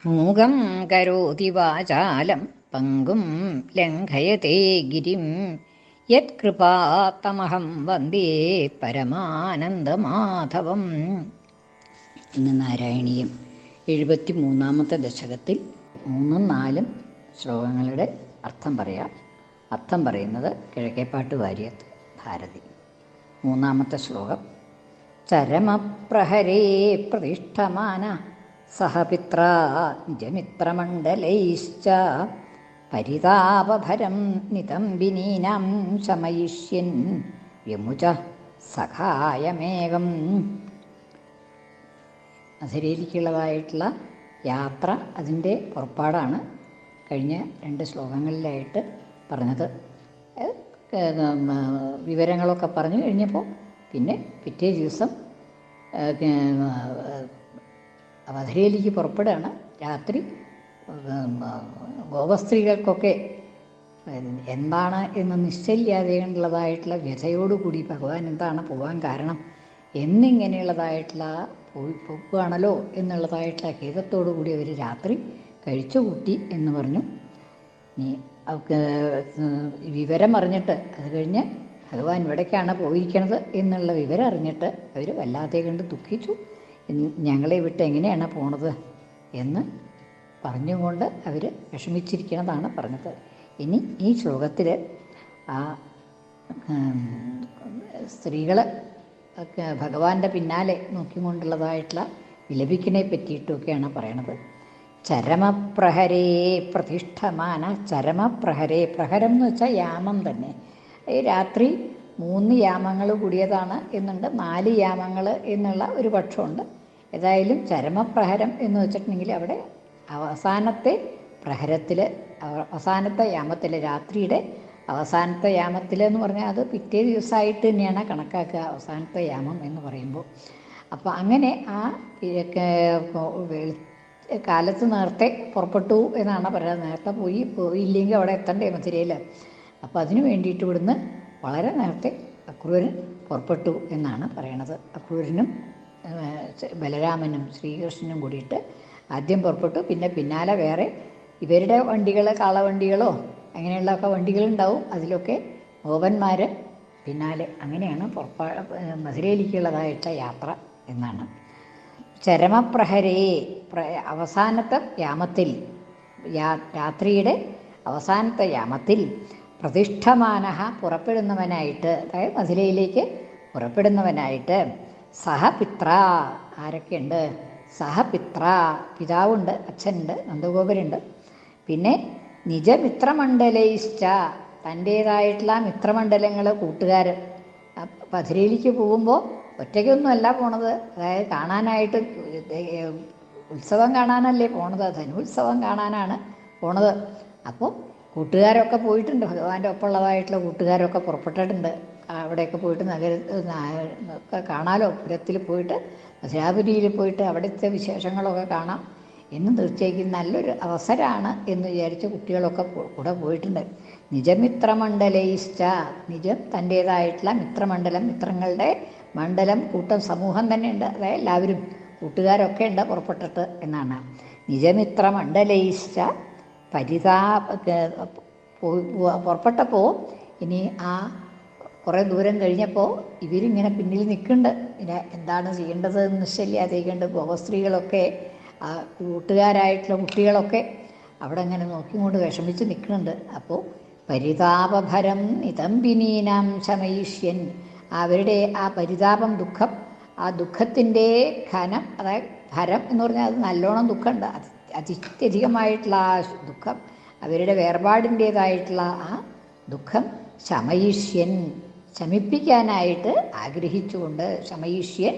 മൂകം കരോതി വാചാലം പങ്കും ലംഘയത്തെ ഗിരിം യത്കൃപാത്തമഹം വന്ദേ പരമാനന്ദമാധവം. ഇന്ന് നാരായണീയം 73-ാമത്തെ ദശകത്തിൽ 3-4 ശ്ലോകങ്ങളുടെ അർത്ഥം പറയാം. അർത്ഥം പറയുന്നത് കിഴക്കേപ്പാട്ട് വാര്യത്ത് ഭാരതി. 3-ാമത്തെ ശ്ലോകം. ചരമപ്രഹരേ പ്രതിഷ്ഠമാന സഹപിത്രാ നിജമിത്രമണ്ഡലൈശ്ച പരിതാപഭരം നിതംബിനീനാം ശമയിഷ്യൻ വിമുച സഖായമേകം. മധുരയിലേക്കുള്ളതായിട്ടുള്ള യാത്ര, അതിൻ്റെ പുറപ്പാടാണ് കഴിഞ്ഞ 2 ശ്ലോകങ്ങളിലായിട്ട് പറഞ്ഞത്. വിവരങ്ങളൊക്കെ പറഞ്ഞു കഴിഞ്ഞപ്പോൾ പിന്നെ പിറ്റേ ദിവസം മധുരയിലേക്ക് പുറപ്പെടുകയാണ്. രാത്രി ഗോപസ്ത്രീകൾക്കൊക്കെ എന്താണ് എന്ന് നിശ്ചയില്ലാതെയുള്ളതായിട്ടുള്ള വ്യഥയോടുകൂടി ഭഗവാൻ എന്താണ് പോകാൻ കാരണം എന്നിങ്ങനെയുള്ളതായിട്ടുള്ള പോകുകയാണല്ലോ എന്നുള്ളതായിട്ടുള്ള ഖേദത്തോടു കൂടി അവർ രാത്രി കഴിച്ചുകൂട്ടി എന്ന് പറഞ്ഞു. നീ അവർക്ക് വിവരം അറിഞ്ഞിട്ട്, അത് കഴിഞ്ഞ് ഭഗവാൻ ഇവിടേക്കാണ് പോയിരിക്കണത് എന്നുള്ള വിവരം അറിഞ്ഞിട്ട് അവർ വല്ലാതെ കണ്ട് ദുഃഖിച്ചു. ഞങ്ങളെ വിട്ട് എങ്ങനെയാണ് പോണത് എന്ന് പറഞ്ഞുകൊണ്ട് അവർ വിഷമിച്ചിരിക്കണതാണ് പറഞ്ഞത്. ഇനി ഈ ശ്ലോകത്തിൽ ആ സ്ത്രീകൾ ഭഗവാന്റെ പിന്നാലെ നോക്കിക്കൊണ്ടുള്ളതായിട്ടുള്ള വിലപിക്കണെ പറ്റിയിട്ടൊക്കെയാണ് പറയണത്. ചരമപ്രഹരേ പ്രതിഷ്ഠമാന. ചരമപ്രഹരേ, പ്രഹരം എന്ന് വെച്ചാൽ യാമം തന്നെ. ഈ രാത്രി 3 യാമങ്ങൾ കൂടിയതാണ് എന്നുണ്ട്, 4 യാമങ്ങൾ എന്നുള്ള ഒരു പക്ഷമുണ്ട്. ഏതായാലും ചരമപ്രഹരം എന്ന് വെച്ചിട്ടുണ്ടെങ്കിൽ അവിടെ അവസാനത്തെ പ്രഹരത്തിൽ, അവസാനത്തെ യാമത്തിൽ, രാത്രിയുടെ അവസാനത്തെ യാമത്തിൽ എന്ന് പറഞ്ഞാൽ അത് പിറ്റേ ദിവസമായിട്ട് തന്നെയാണ് കണക്കാക്കുക അവസാനത്തെ യാമം എന്ന് പറയുമ്പോൾ. അപ്പോൾ അങ്ങനെ ആ കാലത്ത് നേരത്തെ പുറപ്പെട്ടു എന്നാണ് പറയുന്നത്. നേരത്തെ പോയില്ലെങ്കിൽ അവിടെ എത്തണ്ടേ മധുരയിൽ. അപ്പോൾ അതിനു വേണ്ടിയിട്ട് ഇവിടുന്ന് വളരെ നേരത്തെ അക്രൂരൻ പുറപ്പെട്ടു എന്നാണ് പറയണത്. അക്രൂരനും ബലരാമനും ശ്രീകൃഷ്ണനും കൂടിയിട്ട് ആദ്യം പുറപ്പെട്ടു. പിന്നെ പിന്നാലെ വേറെ ഇവരുടെ വണ്ടികൾ, കാളവണ്ടികളോ അങ്ങനെയുള്ളൊക്കെ വണ്ടികളുണ്ടാവും, അതിലൊക്കെ ഗോപന്മാർ പിന്നാലെ. അങ്ങനെയാണ് മധുരയിലേക്കുള്ളതായിട്ട് യാത്ര എന്നാണ്. ചരമപ്രഹരേ, അവസാനത്തെ യാമത്തിൽ, രാത്രിയുടെ അവസാനത്തെ യാമത്തിൽ പ്രതിഷ്ഠമാനഃ, പുറപ്പെടുന്നവനായിട്ട്, അതായത് മധുരയിലേക്ക് പുറപ്പെടുന്നവനായിട്ട്, സഹപിത്ര, ആരൊക്കെയുണ്ട്? സഹപിത്ര, പിതാവുണ്ട്, അച്ഛനുണ്ട്, നന്ദഗോപരുണ്ട്. പിന്നെ നിജമിത്രമണ്ഡലൈശ്ച, തൻ്റേതായിട്ടുള്ള മിത്രമണ്ഡലങ്ങൾ, കൂട്ടുകാർ. മധുരയിലേക്ക് പോകുമ്പോൾ ഒറ്റയ്ക്കൊന്നുമല്ല പോണത്, അതായത് കാണാനായിട്ട്, ഉത്സവം കാണാനല്ലേ പോണത്, ധനുത്സവം കാണാനാണ് പോണത്. അപ്പോൾ കൂട്ടുകാരൊക്കെ പോയിട്ടുണ്ട്, ഭഗവാന്റെ ഒപ്പമുള്ളതായിട്ടുള്ള കൂട്ടുകാരൊക്കെ പുറപ്പെട്ടിട്ടുണ്ട്. അവിടെയൊക്കെ പോയിട്ട് ഒക്കെ കാണാലോ, പുരത്തിൽ പോയിട്ട്, മധുരാപുരിയിൽ പോയിട്ട് അവിടുത്തെ വിശേഷങ്ങളൊക്കെ കാണാം എന്ന് തീർച്ചയായും നല്ലൊരു അവസരമാണ് എന്ന് വിചാരിച്ച് കുട്ടികളൊക്കെ കൂടെ പോയിട്ടുണ്ട്. നിജമിത്രമണ്ഡലൈശ്ച, നിജം തൻ്റേതായിട്ടുള്ള മിത്രമണ്ഡലം, മിത്രങ്ങളുടെ മണ്ഡലം, കൂട്ടം, സമൂഹം തന്നെയുണ്ട്, അതായത് എല്ലാവരും കൂട്ടുകാരൊക്കെ ഉണ്ട് പുറപ്പെട്ടിട്ട് എന്നാണ്. നിജമിത്രമണ്ഡലൈശ്ച പുറപ്പെട്ടപ്പോൾ ഇനി ആ കുറേ ദൂരം കഴിഞ്ഞപ്പോൾ ഇവരിങ്ങനെ പിന്നിൽ നിൽക്കുന്നുണ്ട്. പിന്നെ എന്താണ് ചെയ്യേണ്ടത് എന്ന് നിശ്ചയില്ലാതെയുണ്ട്. ഗോപസ്ത്രീകളൊക്കെ, ആ കൂട്ടുകാരായിട്ടുള്ള കുട്ടികളൊക്കെ അവിടെ ഇങ്ങനെ നോക്കിക്കൊണ്ട് വിഷമിച്ച് നിൽക്കുന്നുണ്ട്. അപ്പോൾ പരിതാപഭരം നിതംബിനീനാം ശമയിഷ്യൻ, അവരുടെ ആ പരിതാപം, ദുഃഖം, ആ ദുഃഖത്തിൻ്റെ ഘനം, അതായത് ഭരം എന്ന് പറഞ്ഞാൽ അത് നല്ലോണം ദുഃഖമുണ്ട്, അത്യധികമായിട്ടുള്ള ആ ദുഃഖം, അവരുടെ വേർപാടിൻ്റേതായിട്ടുള്ള ആ ദുഃഖം ശമയിഷ്യൻ, ശമിപ്പിക്കാനായിട്ട് ആഗ്രഹിച്ചുകൊണ്ട്, ശമയിഷ്യൻ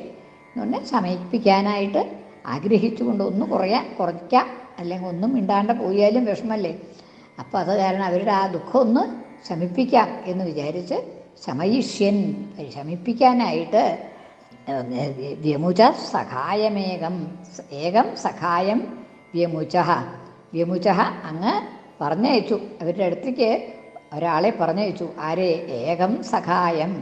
എന്ന് പറഞ്ഞാൽ ശമിപ്പിക്കാനായിട്ട് ആഗ്രഹിച്ചുകൊണ്ട്, ഒന്ന് കുറയ്ക്കാം, അല്ലെങ്കിൽ ഒന്നും മിണ്ടാണ്ട് പോയാലും വിഷമല്ലേ. അപ്പോൾ അത് കാരണം അവരുടെ ആ ദുഃഖം ഒന്ന് ശമിപ്പിക്കാം എന്ന് വിചാരിച്ച് ശമയിഷ്യൻ, ശമിപ്പിക്കാനായിട്ട് വ്യമുച സഖായമേകം, ഏകം സഖായം വ്യമുച, വ്യമുച അങ്ങ് പറഞ്ഞയച്ചു, അവരുടെ അടുത്തേക്ക് ഒരാളെ പറഞ്ഞയച്ചു. ആരെ? ഏകം സഖായം,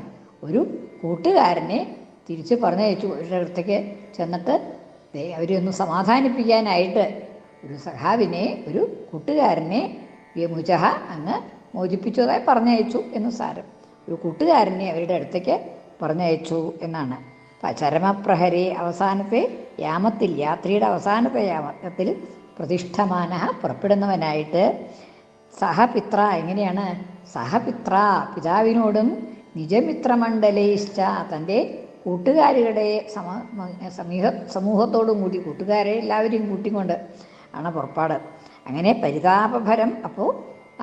ഒരു കൂട്ടുകാരനെ തിരിച്ച് പറഞ്ഞയച്ചു. അവരുടെ അടുത്തേക്ക് ചെന്നിട്ട് അവരെ ഒന്ന് സമാധാനിപ്പിക്കാനായിട്ട് ഒരു സഖാവിനെ, ഒരു കൂട്ടുകാരനെ വ്യമുജഹ അങ്ങ് മോചിപ്പിച്ചതായി പറഞ്ഞയച്ചു എന്ന് സാരം. ഒരു കൂട്ടുകാരനെ അവരുടെ അടുത്തേക്ക് പറഞ്ഞയച്ചു എന്നാണ്. ചരമപ്രഹരെ അവസാനത്തെ യാമത്തിൽ, യാത്രയുടെ അവസാനത്തെ യാമത്തിൽ പ്രതിഷ്ഠമാന പുറപ്പെടുന്നവനായിട്ട് സഹപിത്ര, എങ്ങനെയാണ് സഹപിത്ര പിതാവിനോടും നിജമിത്രമണ്ഡലേശ്ച തൻ്റെ കൂട്ടുകാരികളുടെ സമൂഹത്തോടും കൂടി, കൂട്ടുകാരെ എല്ലാവരെയും കൂട്ടിക്കൊണ്ട് ആണ് പുറപ്പാട്. അങ്ങനെ പരിതാപഭരം. അപ്പോൾ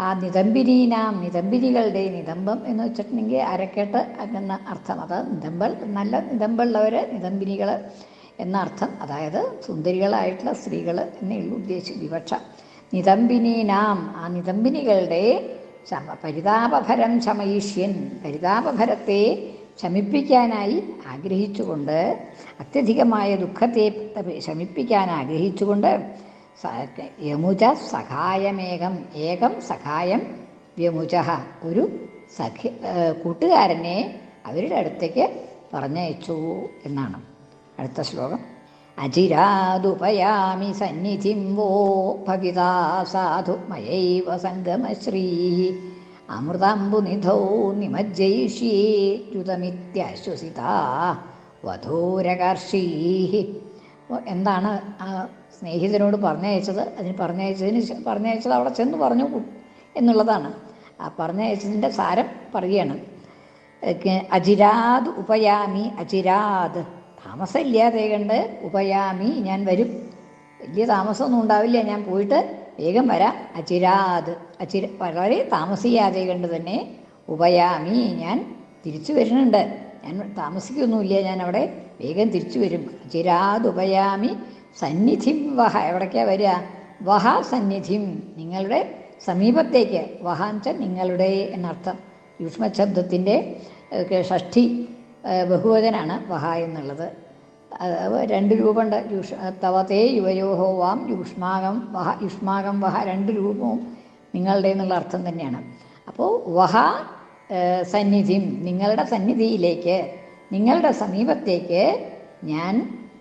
ആ നിതംബിനീനാം, നിതംബിനികളുടെ, നിതംബം എന്ന് വെച്ചിട്ടുണ്ടെങ്കിൽ അരക്കെട്ട് എന്ന അർത്ഥം. അത് നിതമ്പൽ, നല്ല നിതമ്പുള്ളവർ, നിതംബിനികൾ എന്ന അർത്ഥം. അതായത് സുന്ദരികളായിട്ടുള്ള സ്ത്രീകൾ എന്നുള്ള വിവക്ഷ. നിതംബിനീനാം, ആ നിതംബിനികളുടെ പരിതാപഭരം ശമയിഷ്യൻ, പരിതാപഭരത്തെ ശമിപ്പിക്കാനായി ആഗ്രഹിച്ചുകൊണ്ട്, അത്യധികമായ ദുഃഖത്തെ ശമിപ്പിക്കാൻ ആഗ്രഹിച്ചുകൊണ്ട് യമുജ സഖായമേകം, ഏകം സഖായം വ്യമുജ, ഒരു കൂട്ടുകാരനെ അവരുടെ അടുത്തേക്ക് പറഞ്ഞയച്ചു എന്നാണ്. അടുത്ത ശ്ലോകം. അചിരാദുപയാമി സന്നിധിം വോ ഭവിതാ സാധു മയൈവ സംഗമശ്രീ അമൃതാംബുനിധൗ നിമജ്ജയിഷ്യേ ദ്രുതമിത്യാശ്വസിതാ വധൂരകർഷീ. എന്താണ് ആ സ്നേഹിതനോട് പറഞ്ഞയച്ചത്? അതിന് പറഞ്ഞയച്ചത് അവിടെ ചെന്ന് പറഞ്ഞു എന്നുള്ളതാണ്. ആ പറഞ്ഞയച്ചതിൻ്റെ സാരം പറയുകയാണ്. അചിരാദ് ഉപയാമി, അചിരാദ് താമസമില്ലാതെ കണ്ട്, ഉപയാമി ഞാൻ വരും, വലിയ താമസമൊന്നും ഉണ്ടാവില്ല, ഞാൻ പോയിട്ട് വേഗം വരാം. അചിരാദ്, വളരെ താമസിയാതെ കണ്ട് തന്നെ ഉപയാമി ഞാൻ തിരിച്ചു വരുന്നുണ്ട്, ഞാൻ താമസിക്കൊന്നുമില്ല, ഞാൻ അവിടെ വേഗം തിരിച്ചു വരും. അചിരാദ് ഉപയാമി സന്നിധിം വഹ, എവിടേക്കാണ് വരിക? വഹ സന്നിധിം, നിങ്ങളുടെ സമീപത്തേക്ക്. വഹ എന്ന് വെച്ചാൽ നിങ്ങളുടെ എന്നർത്ഥം. യൂഷ്മശബ്ദത്തിൻ്റെ ഷഷ്ഠി ബഹുവചനാണ് വഹ എന്നുള്ളത്. രണ്ട് രൂപമുണ്ട്. തവതേ യുവയോഹോ വാം യൂഷ്മാകം വഹ, യുഷ്മാകം വഹ, രണ്ട് രൂപവും നിങ്ങളുടെ എന്നുള്ള അർത്ഥം തന്നെയാണ്. അപ്പോൾ വഹ സന്നിധിം, നിങ്ങളുടെ സന്നിധിയിലേക്ക്, നിങ്ങളുടെ സമീപത്തേക്ക് ഞാൻ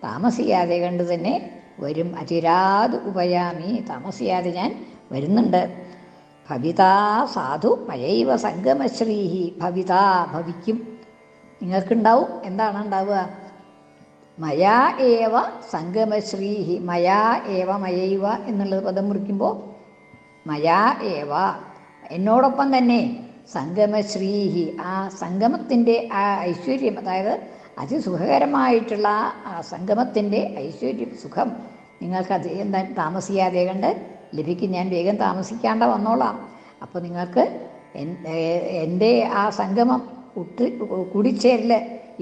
താമസിയാതെ കണ്ട് തന്നെ വരും. അചിരാത് ഉപയാമി, താമസിയാതെ ഞാൻ വരുന്നുണ്ട്. ഭവിതാ സാധു മയൈവ സംഗമശ്രീഹി, ഭവിതാ ഭവിക്കും, നിങ്ങൾക്കുണ്ടാവും. എന്താണ് ഉണ്ടാവുക? മയാ ഏവ സംഗമശ്രീഹി, മയാ ഏവ മയൈവ എന്നുള്ളത് പദം മുറിക്കുമ്പോൾ മയാ ഏവ എന്നോടൊപ്പം തന്നെ സംഗമശ്രീഹി, ആ സംഗമത്തിൻ്റെ ആ ഐശ്വര്യം, അതായത് അതിസുഖകരമായിട്ടുള്ള ആ സംഗമത്തിൻ്റെ ഐശ്വര്യം, സുഖം നിങ്ങൾക്ക് എന്താ താമസിയാതെ കണ്ട് ലഭിക്കും. ഞാൻ വേഗം താമസിക്കാണ്ട് വന്നോളാം. അപ്പോൾ നിങ്ങൾക്ക് എൻ്റെ ആ സംഗമം കൂടിച്ചേരൽ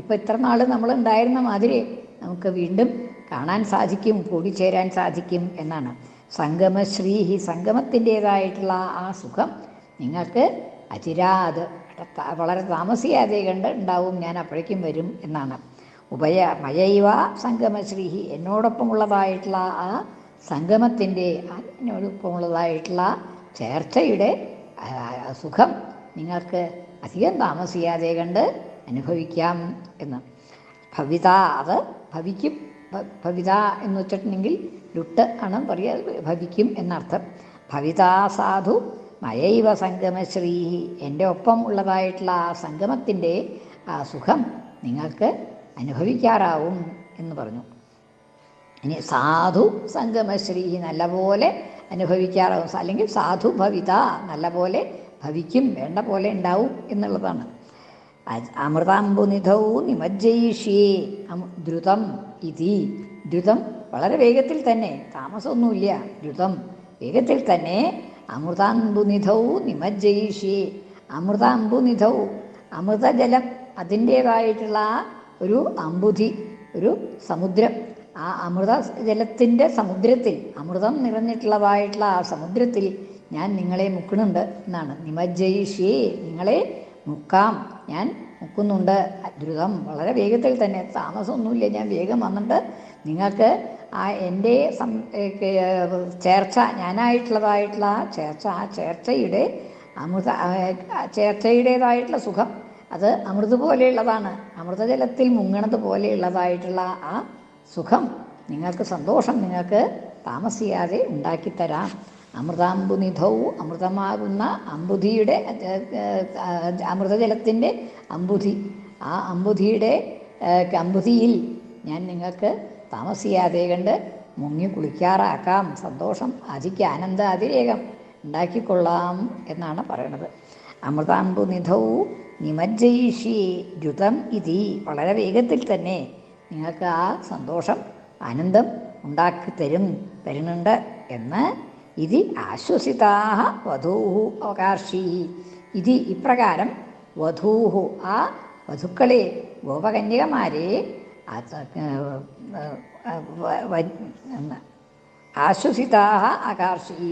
ഇപ്പം ഇത്ര നാൾ നമ്മളുണ്ടായിരുന്ന മാതിരി നമുക്ക് വീണ്ടും കാണാൻ സാധിക്കും, കൂടിച്ചേരാൻ സാധിക്കും എന്നാണ്. സംഗമശ്രീഹി, സംഗമത്തിൻ്റേതായിട്ടുള്ള ആ സുഖം നിങ്ങൾക്ക് അചിരാത്, വളരെ താമസിയാതെ കണ്ട് ഉണ്ടാവും, ഞാൻ അപ്പോഴേക്കും വരും എന്നാണ്. മയൈവ സംഗമശ്രീഹി, എന്നോടൊപ്പമുള്ളതായിട്ടുള്ള ആ സംഗമത്തിൻ്റെ, എന്നോടൊപ്പമുള്ളതായിട്ടുള്ള ചേർച്ചയുടെ സുഖം നിങ്ങൾക്ക് അധികം താമസിയാതെ കണ്ട് അനുഭവിക്കാം എന്ന്. ഭവിത, അത് ഭവിക്കും. ഭവിത എന്ന് വെച്ചിട്ടുണ്ടെങ്കിൽ ലുട്ട് ആണ് പറയുക, ഭവിക്കും എന്നർത്ഥം. ഭവിതാ സാധു മയൈവ സംഗമശ്രീ, എൻ്റെ ഒപ്പം ഉള്ളതായിട്ടുള്ള ആ സംഗമത്തിൻ്റെ ആ സുഖം നിങ്ങൾക്ക് അനുഭവിക്കാറാവും എന്ന് പറഞ്ഞു. ഇനി സാധു സംഗമശ്രീ, നല്ലപോലെ അനുഭവിക്കാറാവും, അല്ലെങ്കിൽ സാധു ഭവിത, നല്ലപോലെ ഭവിക്കും, വേണ്ട പോലെ ഉണ്ടാവും എന്നുള്ളതാണ്. അമൃതാംബുനിധൗ നിമജ്ജയിഷ്യേ ദ്രുതം ഇതി, ദ്രുതം വളരെ വേഗത്തിൽ തന്നെ, താമസമൊന്നുമില്ല, ദ്രുതം വേഗത്തിൽ തന്നെ. അമൃതാംബുനിധൗ നിമജ്ജയിഷ്യേ, അമൃതാംബുനിധൗ, അമൃതജലം അതിൻ്റേതായിട്ടുള്ള ഒരു അമ്പുധി, ഒരു സമുദ്രം, ആ അമൃത ജലത്തിൻ്റെ സമുദ്രത്തിൽ, അമൃതം നിറഞ്ഞിട്ടുള്ളതായിട്ടുള്ള ആ സമുദ്രത്തിൽ ഞാൻ നിങ്ങളെ മുക്കുന്നുണ്ട് എന്നാണ്. നിമജ്ജയിഷ്യേ, നിങ്ങളെ മുക്കാം, ഞാൻ മുക്കുന്നുണ്ട്. ദ്രുതം, വളരെ വേഗത്തിൽ തന്നെ, താമസമൊന്നുമില്ല, ഞാൻ വേഗം വന്നിട്ട് നിങ്ങൾക്ക് ആ എൻ്റെ ചേർച്ച, ഞാനായിട്ടുള്ളതായിട്ടുള്ള ചേർച്ച, ആ ചേർച്ചയുടെ ചേർച്ചയുടേതായിട്ടുള്ള സുഖം, അത് അമൃത് പോലെയുള്ളതാണ്. അമൃതജലത്തിൽ മുങ്ങണത് പോലെയുള്ളതായിട്ടുള്ള ആ സുഖം നിങ്ങൾക്ക്, സന്തോഷം നിങ്ങൾക്ക് താമസിയാതെ ഉണ്ടാക്കിത്തരാം. അമൃതാംബുനിധൗ, അമൃതമാകുന്ന അമ്പുധിയുടെ അമൃതജലത്തിൻ്റെ അമ്പുധി, ആ അമ്പുധിയിൽ ഞാൻ നിങ്ങൾക്ക് താമസിയാതെ കണ്ട് മുങ്ങി കുളിക്കാറാക്കാം. സന്തോഷം, ആനന്ദ അതിരേകം ഉണ്ടാക്കിക്കൊള്ളാം എന്നാണ് പറയണത്. അമൃതാംബുനിധൗ നിമജ്ജയിഷി ദ്രുതം ഇതി, വളരെ വേഗത്തിൽ തന്നെ നിങ്ങൾക്ക് ആ സന്തോഷം ആനന്ദം ഉണ്ടാക്കി തരുന്നുണ്ട് എന്ന്. ഇതി ആശ്വസിതാഹ വധൂഹു അവകാർഷി, ഇതി ഇപ്രകാരം വധൂഹു ആ വധുക്കളെ ഗോപകന്യകമാരെ ആശ്വസിതാഹ അകാർഷി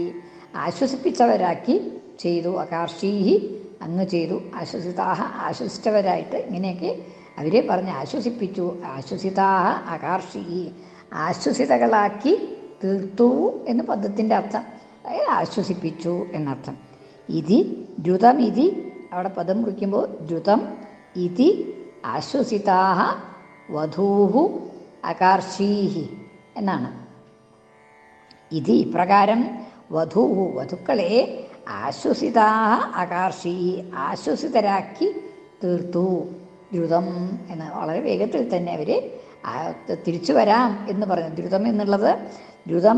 ആശ്വസിപ്പിച്ചവരാക്കി ചെയ്തു. അകാർഷീഹി അങ്ങ് ചെയ്തു. ആശ്വസിതാഹ ആശ്വസിച്ചവരായിട്ട് ഇങ്ങനെയൊക്കെ അവരെ പറഞ്ഞ് ആശ്വസിപ്പിച്ചു. ആശ്വസിതാഹ അകാർഷി ആശ്വസിതകളാക്കി തീർത്തു എന്ന് പദത്തിൻ്റെ അർത്ഥം. അതായത് ആശ്വസിപ്പിച്ചു എന്നർത്ഥം. ഇതി ദ്രുതം ഇതി അവിടെ പദം കുറിക്കുമ്പോൾ ദ്രുതം ഇതി ആശ്വസിതാഹ വധൂഹു അകാർഷീഹി എന്നാണ്. ഇത് ഇപ്രകാരം വധൂഹു വധുക്കളെ ആശ്വസിതാഹ അകാർഷീഹി ആശ്വസിതരാക്കി തീർത്തു. ദ്രുതം എന്ന് വളരെ വേഗത്തിൽ തന്നെ അവർ തിരിച്ചു വരാം എന്ന് പറഞ്ഞു. ദ്രുതം എന്നുള്ളത് ദ്രുതം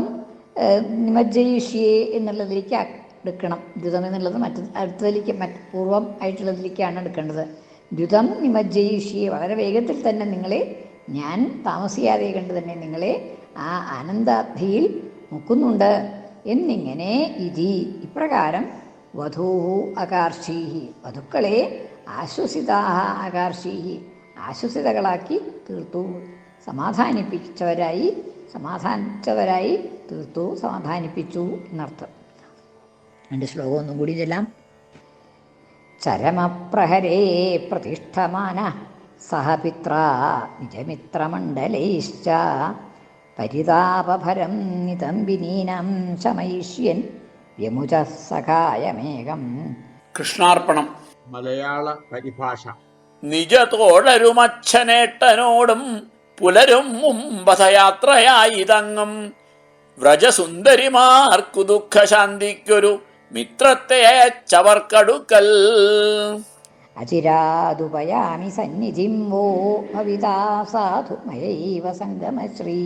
നിമജ്ജയിഷിയെ എന്നുള്ളതിലേക്ക് എടുക്കണം. ദ്രുതം എന്നുള്ളത് അടുത്തതിലേക്ക് പൂർവം ആയിട്ടുള്ളതിലേക്കാണ് എടുക്കേണ്ടത്. ദ്രുതം നിമജ്ജയിഷിയെ വളരെ വേഗത്തിൽ തന്നെ നിങ്ങളെ ഞാൻ താമസിയാതെ കണ്ട് തന്നെ നിങ്ങളെ ആ ആനന്ദാബ്ധിയിൽ മുക്കുന്നുണ്ട് എന്നിങ്ങനെ. ഇതി ഇപ്രകാരം വധൂഹു അകാർഷീഹി വധുക്കളെ ആശ്വസിതാഹ അകാർഷീഹി ആശ്വസിതകളാക്കി തീർത്തു. സമാധാനിച്ചവരായി തീർത്തു, സമാധാനിപ്പിച്ചു എന്നർത്ഥം. രണ്ട് ശ്ലോകം ഒന്നും കൂടി ചെല്ലാം. ചരമപ്രഹരേ പ്രതിഷ്ഠമാന സഹപിത്ര നിജമിത്രമണ്ഡലൈശ്ച പരിതാപഭരം നിതംബിനീനം ശമയിഷ്യൻ വ്യമുജ സഖായമേകം. കൃഷ്ണാർപ്പണം. മലയാള പരിഭാഷ. നിജതോഴരുമച്ഛനേട്ടനോടും പുലരും മുമ്പഥയാത്രയായി തങ്ങും വ്രജസുന്ദരിമാർക്കു ദുഃഖശാന്തിക്കൊരു മിത്രത്തെ അയച്ചവർക്കടുക്കൽ. അചിരാതുപയാമി സന്നിധിം വോ ഭവിതാ സാധു മയൈവ സംഗമശ്രീ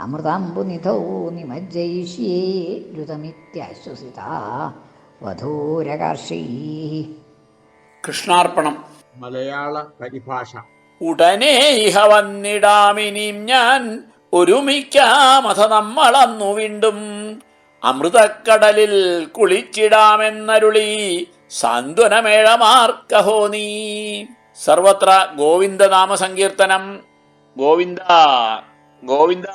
അമൃതാംബുനിധൗ നിമജ്ജയിഷ്യേ ദ്രുതമിത്യാശ്വസിതാ വധൂരകാർഷീ. കൃഷ്ണാർപ്പണം. മലയാള പരിഭാഷ. ഉടനെ ഇഹ വന്നിടാമിനിയും ഞാൻ ഒരുമിക്കാമഥ നമ്മളന്നു വീണ്ടും അമൃതക്കടലിൽ കുളിച്ചിടാമെന്നരുളി സാന്ത്വനമേളമാർക്കഹോ നീ. സർവത്ര ഗോവിന്ദനാമ സങ്കീർത്തനം. ഗോവിന്ദ ഗോവിന്ദ.